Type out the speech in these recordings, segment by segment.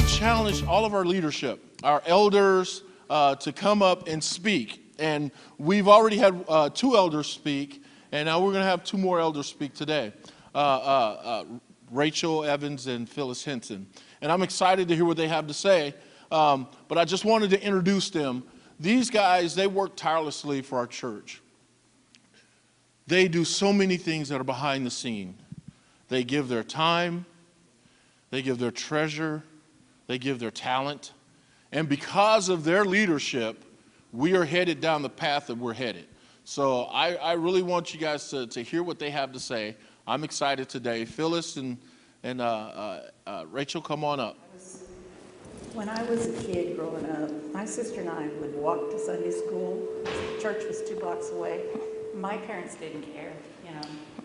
challenge all of our leadership, our elders, to come up and speak. And we've already had 2 elders speak, and now we're going to have 2 more elders speak today, Rachel Evans and Phyllis Hensen. And I'm excited to hear what they have to say, but I just wanted to introduce them. These guys, they work tirelessly for our church. They do so many things that are behind the scene. They give their time, they give their treasure, they give their talent. And because of their leadership, we are headed down the path that we're headed. So I really want you guys to hear what they have to say. I'm excited today. Phyllis and Rachel, come on up. When I was a kid growing up, my sister and I would walk to Sunday school. The church was 2 blocks away. My parents didn't care.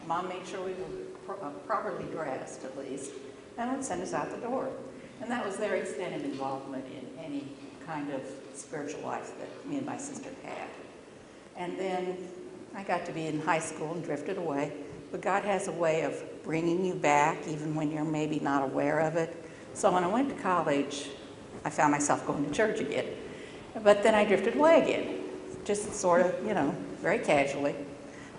Mom made sure we were properly dressed, at least, and would send us out the door. And that was their extent of involvement in any kind of spiritual life that me and my sister had. And then I got to be in high school and drifted away. But God has a way of bringing you back even when you're maybe not aware of it. So when I went to college, I found myself going to church again. But then I drifted away again, just sort of, very casually.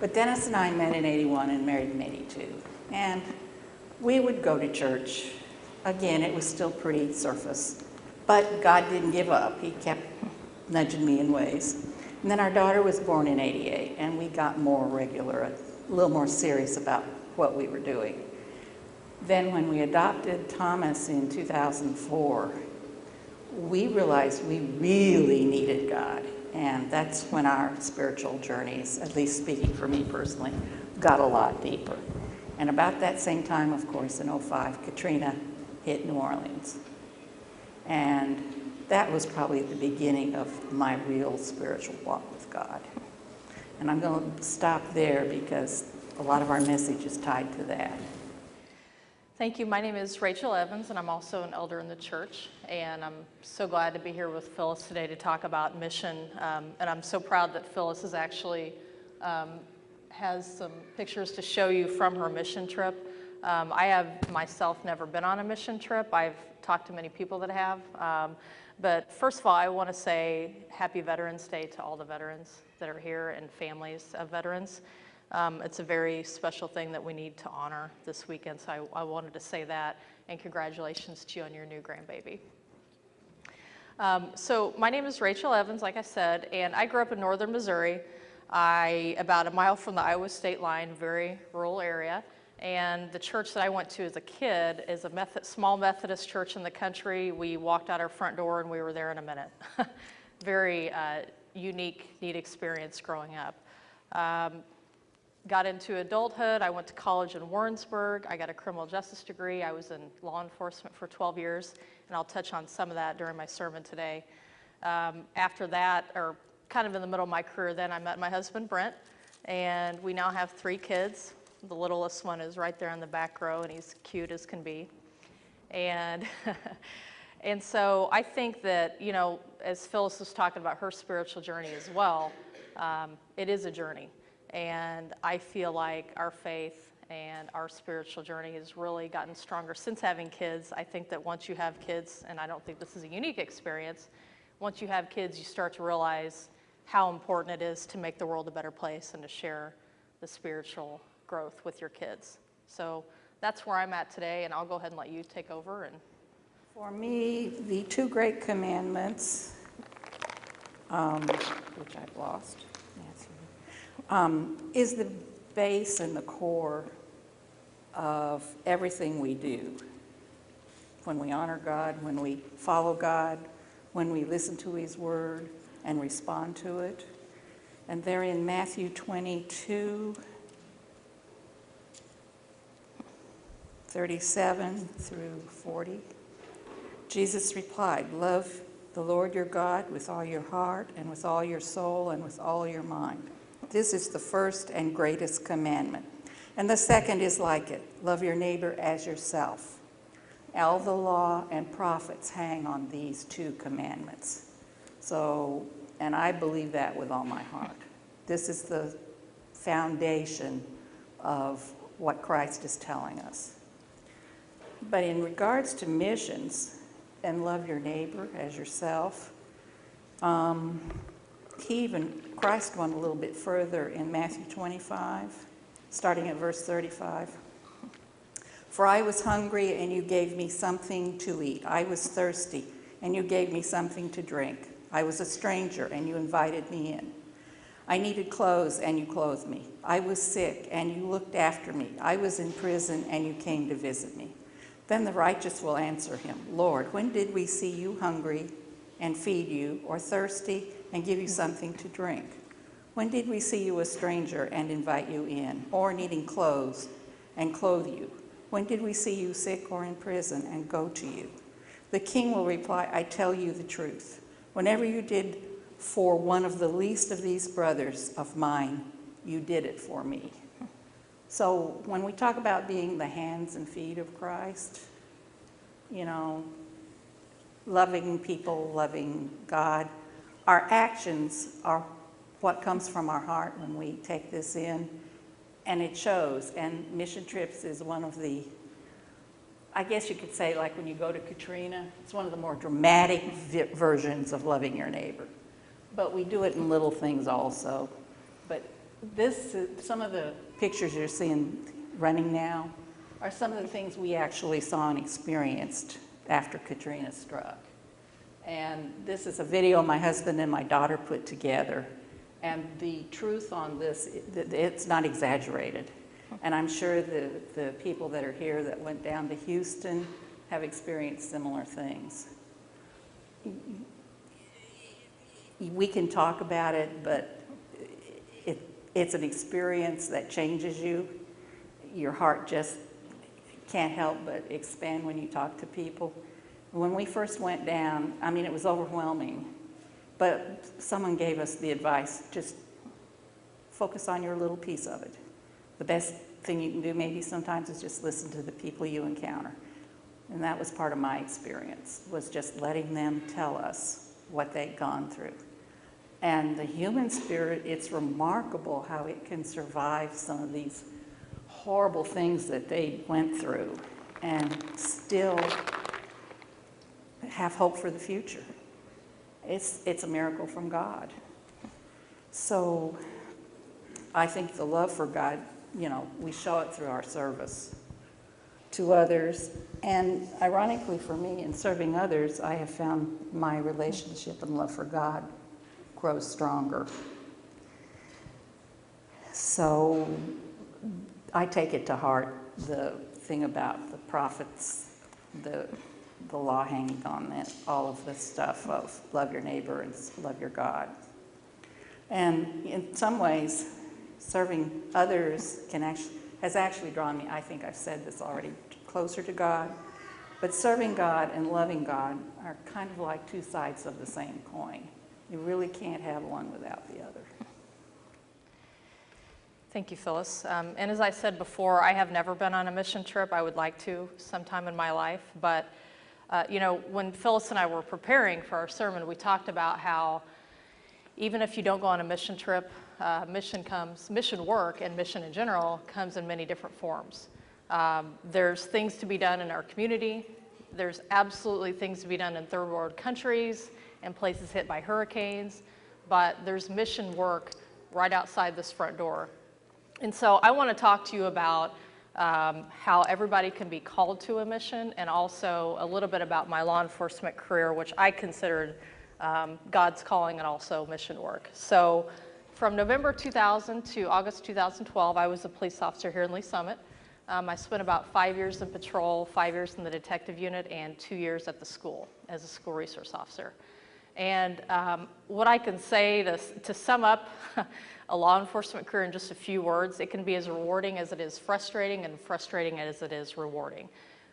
But Dennis and I met in '81 and married in '82. And we would go to church. Again, it was still pretty surface. But God didn't give up. He kept nudging me in ways. And then our daughter was born in '88, and we got more regular, a little more serious about what we were doing. Then when we adopted Thomas in 2004, we realized we really needed God. And that's when our spiritual journeys, at least speaking for me personally, got a lot deeper. And about that same time, of course, in '05, Katrina hit New Orleans. And that was probably the beginning of my real spiritual walk with God. And I'm going to stop there because a lot of our message is tied to that. Thank you. My name is Rachel Evans, and I'm also an elder in the church. And I'm so glad to be here with Phyllis today to talk about mission. And I'm so proud that Phyllis is actually has some pictures to show you from her mission trip. I have myself never been on a mission trip. I've talked to many people that have. But first of all, I want to say Happy Veterans Day to all the veterans that are here and families of veterans. It's a very special thing that we need to honor this weekend, so I wanted to say that, and congratulations to you on your new grandbaby. So my name is Rachel Evans, like I said, and I grew up in northern Missouri, about a mile from the Iowa state line, very rural area. And the church that I went to as a kid is a small Methodist church in the country. We walked out our front door and we were there in a minute. Very unique, neat experience growing up. Got into adulthood. I went to college in Warrensburg. I got a criminal justice degree. I was in law enforcement for 12 years, and I'll touch on some of that during my sermon today. After that, or kind of in the middle of my career then, I met my husband, Brent, and we now have 3 kids. The littlest one is right there in the back row, and he's cute as can be. And, and so I think that, as Phyllis was talking about her spiritual journey as well, it is a journey. And I feel like our faith and our spiritual journey has really gotten stronger since having kids. I think that once you have kids, and I don't think this is a unique experience, once you have kids, you start to realize how important it is to make the world a better place and to share the spiritual growth with your kids. So that's where I'm at today, and I'll go ahead and let you take over. And for me, the 2 great commandments, which I've lost, is the base and the core of everything we do. When we honor God, when we follow God, when we listen to His Word and respond to it. And they're in Matthew 22, 37 through 40. Jesus replied, "Love the Lord your God with all your heart and with all your soul and with all your mind. This is the first and greatest commandment. And the second is like it. Love your neighbor as yourself. All the law and prophets hang on these 2 commandments." So, and I believe that with all my heart. This is the foundation of what Christ is telling us. But in regards to missions, and love your neighbor as yourself. Christ went a little bit further in Matthew 25, starting at verse 35. For I was hungry, and you gave me something to eat. I was thirsty, and you gave me something to drink. I was a stranger, and you invited me in. I needed clothes, and you clothed me. I was sick, and you looked after me. I was in prison, and you came to visit me. Then the righteous will answer him, Lord, when did we see you hungry and feed you, or thirsty and give you something to drink? When did we see you a stranger and invite you in, or needing clothes and clothe you? When did we see you sick or in prison and go to you? The king will reply, I tell you the truth. Whenever you did for one of the least of these brothers of mine, you did it for me. So when we talk about being the hands and feet of Christ, you know, loving people, loving God, our actions are what comes from our heart when we take this in, and it shows. And mission trips is one of the, I guess you could say, like when you go to Katrina, it's one of the more dramatic versions of loving your neighbor. But we do it in little things also. But some of the pictures you're seeing running now are some of the things we actually saw and experienced after Katrina struck. And this is a video my husband and my daughter put together. And the truth on this, it's not exaggerated. And I'm sure the people that are here that went down to Houston have experienced similar things. We can talk about it, but it's an experience that changes you. Your heart just can't help but expand when you talk to people. When we first went down, I mean, it was overwhelming. But someone gave us the advice, just focus on your little piece of it. The best thing you can do maybe sometimes is just listen to the people you encounter. And that was part of my experience, was just letting them tell us what they'd gone through. And the human spirit, it's remarkable how it can survive some of these horrible things that they went through and still have hope for the future. It's a miracle from God. So I think the love for God, you know, we show it through our service to others. And ironically for me, in serving others, I have found my relationship and love for God grows stronger. So I take it to heart, the thing about the prophets, the law hanging on it, all of this stuff of love your neighbor and love your God. And in some ways, serving others has actually drawn me, I think I've said this already, closer to God. But serving God and loving God are kind of like two sides of the same coin. You really can't have one without the other. Thank you, Phyllis. And as I said before, I have never been on a mission trip. I would like to sometime in my life, but you know, when Phyllis and I were preparing for our sermon, we talked about how even if you don't go on a mission trip, mission work and mission in general comes in many different forms. There's things to be done in our community. There's absolutely things to be done in third world countries and places hit by hurricanes, but there's mission work right outside this front door. And so I want to talk to you about how everybody can be called to a mission, and also a little bit about my law enforcement career, which I considered God's calling and also mission work. So from November 2000 to August 2012, I was a police officer here in Lee Summit. I spent about 5 years in patrol, 5 years in the detective unit, and 2 years at the school as a school resource officer. And what I can say to sum up a law enforcement career in just a few words, it can be as rewarding as it is frustrating, and frustrating as it is rewarding.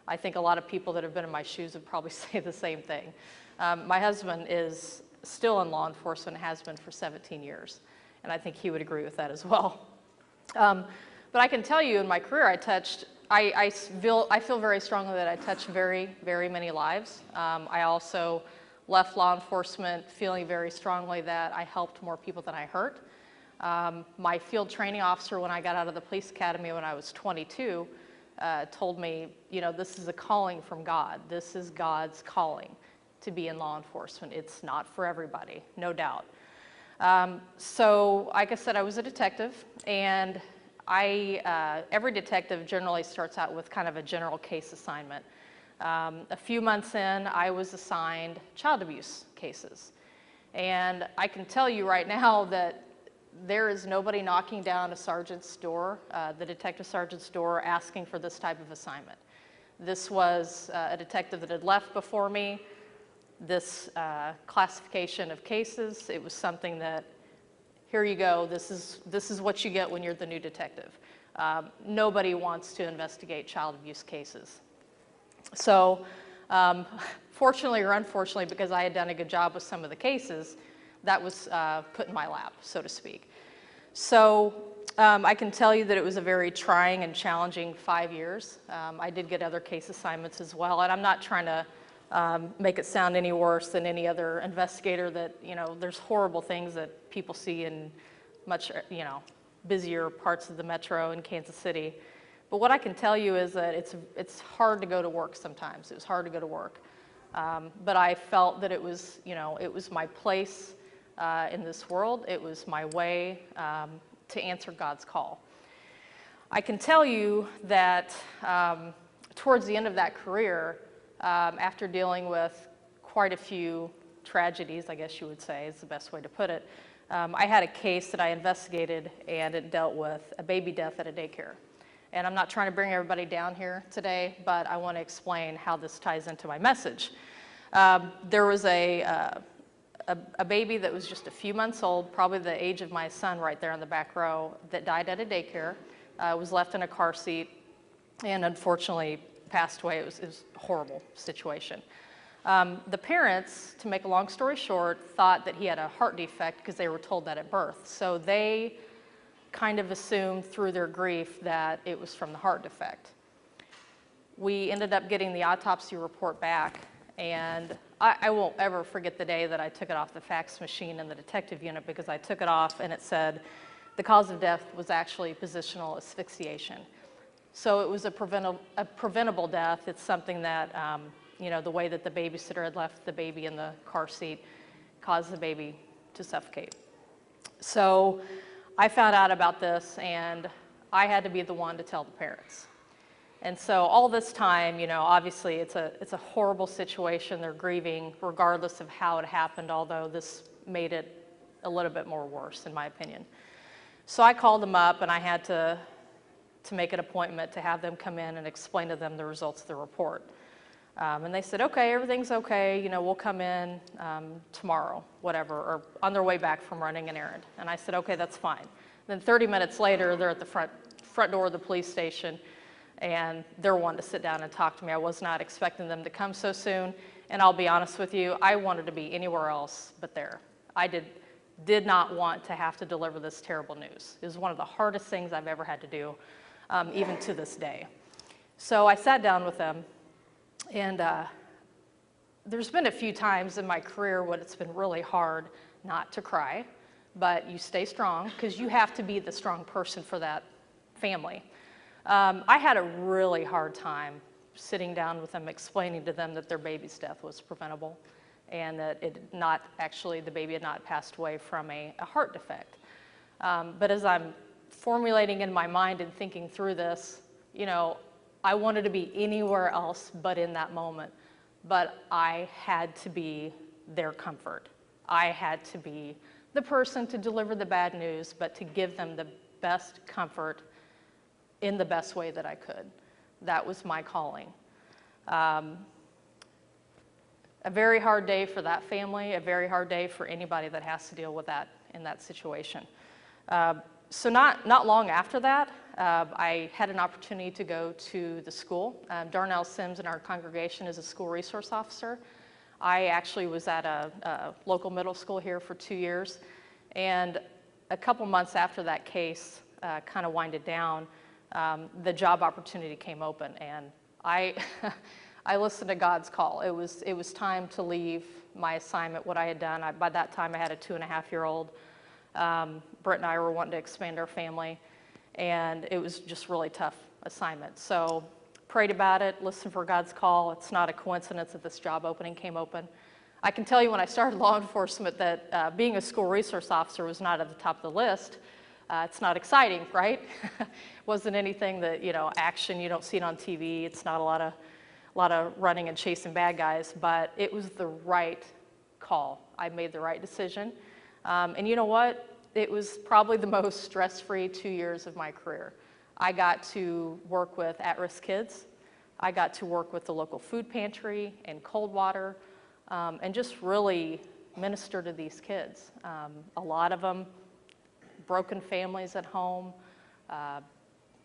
I think a lot of people that have been in my shoes would probably say the same thing. My husband is still in law enforcement, has been for 17 years, and I think he would agree with that as well. But I can tell you in my career I feel very strongly that I touched very, very many lives. I also left law enforcement feeling very strongly that I helped more people than I hurt. My field training officer, when I got out of the police academy when I was 22, told me, this is a calling from God. This is God's calling to be in law enforcement. It's not for everybody, no doubt. So like I said, I was a detective, and every detective generally starts out with kind of a general case assignment. A few months in, I was assigned child abuse cases. And I can tell you right now that there is nobody knocking down a sergeant's door, the detective sergeant's door, asking for this type of assignment. This was a detective that had left before me. This classification of cases, it was something that, here you go, this is what you get when you're the new detective. Nobody wants to investigate child abuse cases. So fortunately or unfortunately, because I had done a good job with some of the cases, that was put in my lap, so to speak. So I can tell you that it was a very trying and challenging 5 years. I did get other case assignments as well, and I'm not trying to make it sound any worse than any other investigator that, there's horrible things that people see in much, busier parts of the metro in Kansas City. But what I can tell you is that it's hard to go to work sometimes. It was hard to go to work. But I felt that it was, it was my place in this world. It was my way to answer God's call. I can tell you that towards the end of that career, after dealing with quite a few tragedies, I guess you would say is the best way to put it, I had a case that I investigated, and it dealt with a baby death at a daycare. And I'm not trying to bring everybody down here today, but I want to explain how this ties into my message. There was a baby that was just a few months old, probably the age of my son right there in the back row, that died at a daycare, was left in a car seat, and unfortunately passed away. It was a horrible situation. The parents, to make a long story short, thought that he had a heart defect because they were told that at birth. So they kind of assumed through their grief that it was from the heart defect. We ended up getting the autopsy report back, and I won't ever forget the day that I took it off the fax machine in the detective unit, because I took it off and it said the cause of death was actually positional asphyxiation. So it was a preventable death. It's something that, the way that the babysitter had left the baby in the car seat caused the baby to suffocate. So I found out about this, and I had to be the one to tell the parents. And so all this time, obviously it's a horrible situation. They're grieving regardless of how it happened, although this made it a little bit more worse, in my opinion. So I called them up, and I had to make an appointment to have them come in and explain to them the results of the report. And they said, okay, everything's okay, we'll come in tomorrow, whatever, or on their way back from running an errand. And I said, okay, that's fine. Then 30 minutes later, they're at the front door of the police station, and they're wanting to sit down and talk to me. I was not expecting them to come so soon, and I'll be honest with you, I wanted to be anywhere else but there. I did not want to have to deliver this terrible news. It was one of the hardest things I've ever had to do, even to this day. So I sat down with them, and there's been a few times in my career when it's been really hard not to cry, but you stay strong because you have to be the strong person for that family. I had a really hard time sitting down with them, explaining to them that their baby's death was preventable, and that the baby had not passed away from a heart defect. But as I'm formulating in my mind and thinking through this, I wanted to be anywhere else but in that moment. But I had to be their comfort. I had to be the person to deliver the bad news, but to give them the best comfort in the best way that I could. That was my calling. A very hard day for that family, a very hard day for anybody that has to deal with that in that situation. So not long after that, I had an opportunity to go to the school. Darnell Sims in our congregation is a school resource officer. I actually was at a local middle school here for 2 years, and a couple months after that case kind of winded down, the job opportunity came open, and I listened to God's call. It was time to leave my assignment, what I had done. By that time, I had a 2.5-year-old. Brett and I were wanting to expand our family, and it was just really tough assignment. So prayed about it, listened for God's call. It's not a coincidence that this job opening came open. I can tell you when I started law enforcement that being a school resource officer was not at the top of the list. It's not exciting, right? Wasn't anything that, action, you don't see it on TV. It's not a lot of running and chasing bad guys, but it was the right call. I made the right decision. And you know what? It was probably the most stress-free 2 years of my career. I got to work with at-risk kids. I got to work with the local food pantry and Coldwater, and just really minister to these kids. A lot of them, broken families at home,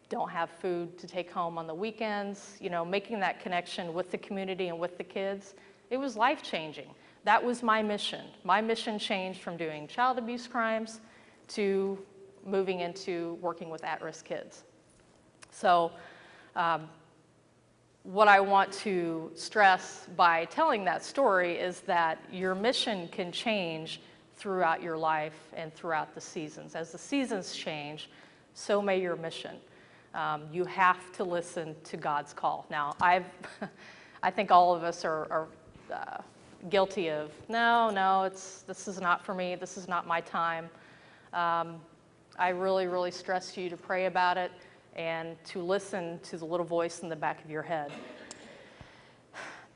don't have food to take home on the weekends, making that connection with the community and with the kids. It was life-changing. That was my mission. My mission changed from doing child abuse crimes to moving into working with at-risk kids. So what I want to stress by telling that story is that your mission can change throughout your life and throughout the seasons. As the seasons change, so may your mission. You have to listen to God's call. Now, I think all of us are guilty of, no, this is not for me, this is not my time. I really, really stress you to pray about it and to listen to the little voice in the back of your head.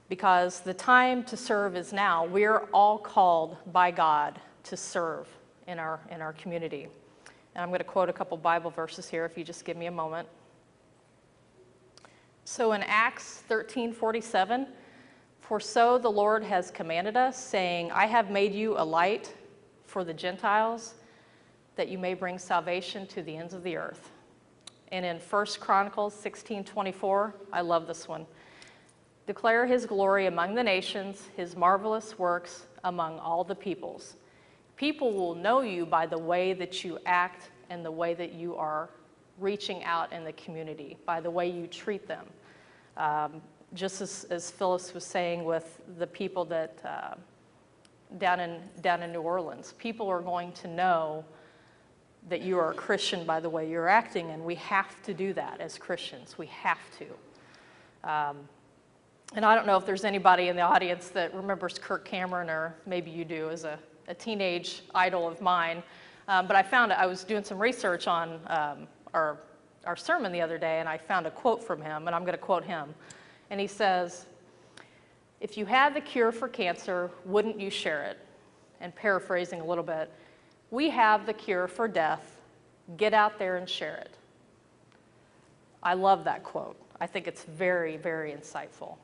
Because the time to serve is now. We're all called by God to serve in our community. And I'm going to quote a couple Bible verses here if you just give me a moment. So in Acts 13:47, for so the Lord has commanded us, saying, I have made you a light for the Gentiles, that you may bring salvation to the ends of the earth. And in 1 Chronicles 16:24, I love this one. Declare his glory among the nations, his marvelous works among all the peoples. People will know you by the way that you act and the way that you are reaching out in the community, by the way you treat them. Just as Phyllis was saying with the people that down in New Orleans, people are going to know that you are a Christian by the way you're acting, and we have to do that as Christians. We have to. And I don't know if there's anybody in the audience that remembers Kirk Cameron, or maybe you do, as a teenage idol of mine. But I was doing some research on our sermon the other day, and I found a quote from him, and I'm going to quote him. And he says, if you had the cure for cancer, wouldn't you share it? And paraphrasing a little bit, we have the cure for death. Get out there and share it. I love that quote. I think it's very, very insightful.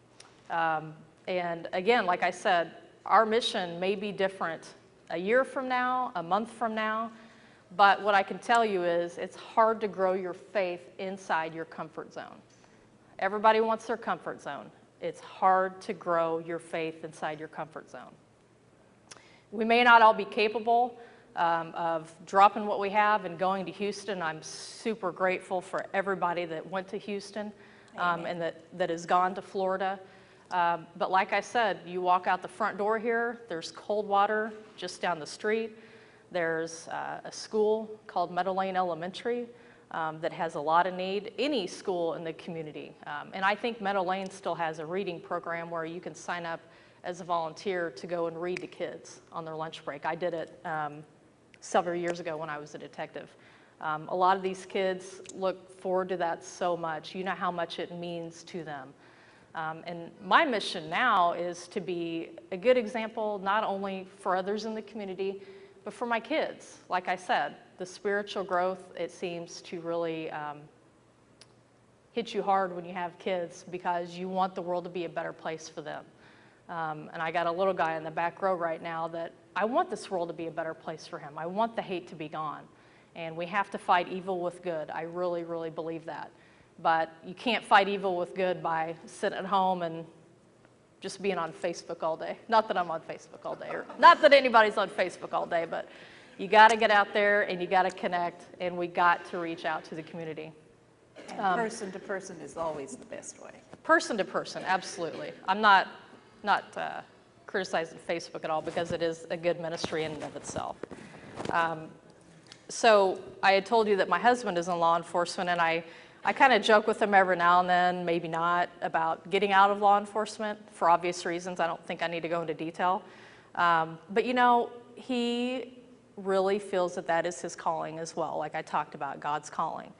And again, like I said, our mission may be different a year from now, a month from now, but what I can tell you is it's hard to grow your faith inside your comfort zone. Everybody wants their comfort zone. It's hard to grow your faith inside your comfort zone. We may not all be capable of dropping what we have and going to Houston. I'm super grateful for everybody that went to Houston and that has gone to Florida. But like I said, you walk out the front door here, there's Coldwater just down the street. There's a school called Meadow Lane Elementary that has a lot of need, any school in the community. And I think Meadow Lane still has a reading program where you can sign up as a volunteer to go and read to kids on their lunch break. I did it several years ago when I was a detective. A lot of these kids look forward to that so much. You know how much it means to them. And my mission now is to be a good example, not only for others in the community, but for my kids. Like I said, the spiritual growth, it seems to really hit you hard when you have kids because you want the world to be a better place for them. And I got a little guy in the back row right now that I want this world to be a better place for him. I want the hate to be gone. And we have to fight evil with good. I really, really believe that. But you can't fight evil with good by sitting at home and just being on Facebook all day. Not that I'm on Facebook all day, or not that anybody's on Facebook all day, but you got to get out there and you got to connect, and we got to reach out to the community. And person to person is always the best way. Person to person, absolutely. I'm not criticizing Facebook at all because it is a good ministry in and of itself. So I had told you that my husband is in law enforcement, and I I kind of joke with him every now and then, maybe not, about getting out of law enforcement for obvious reasons. I don't think I need to go into detail. But you know, he really feels that that is his calling as well, like I talked about, God's calling.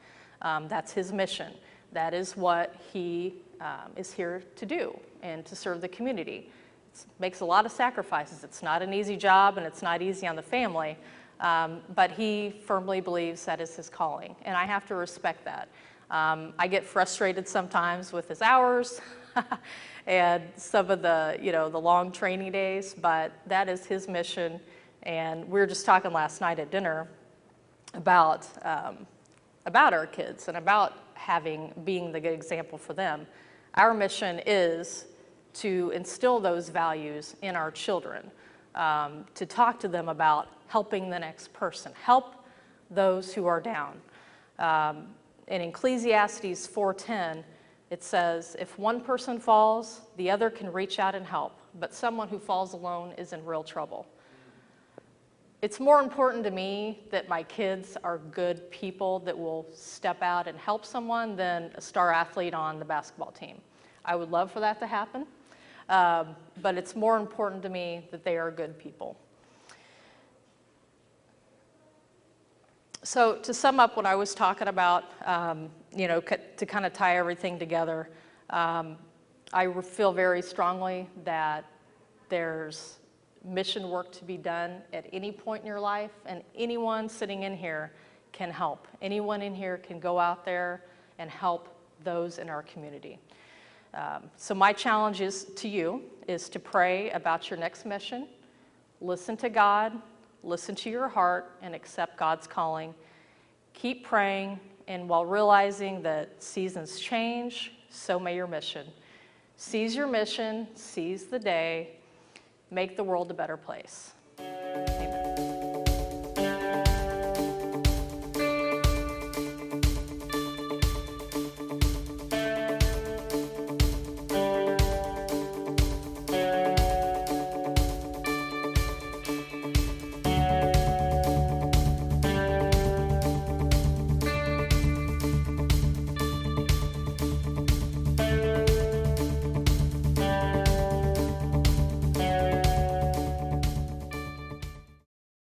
That's his mission. That is what he is here to do and to serve the community. It makes a lot of sacrifices. It's not an easy job and it's not easy on the family, but he firmly believes that is his calling, and I have to respect that. I get frustrated sometimes with his hours and some of the, you know, the long training days, but that is his mission. And we were just talking last night at dinner about our kids and about being the good example for them. Our mission is to instill those values in our children, to talk to them about helping the next person, help those who are down. In Ecclesiastes 4:10, it says, if one person falls, the other can reach out and help, but someone who falls alone is in real trouble. It's more important to me that my kids are good people that will step out and help someone than a star athlete on the basketball team. I would love for that to happen, but it's more important to me that they are good people. So to sum up what I was talking about, you know, to kind of tie everything together, I feel very strongly that there's mission work to be done at any point in your life, and anyone sitting in here can help. Anyone in here can go out there and help those in our community. So my challenge to you is to pray about your next mission, listen to God, listen to your heart, and accept God's calling. Keep praying, and while realizing that seasons change, so may your mission. Seize your mission, seize the day, make the world a better place.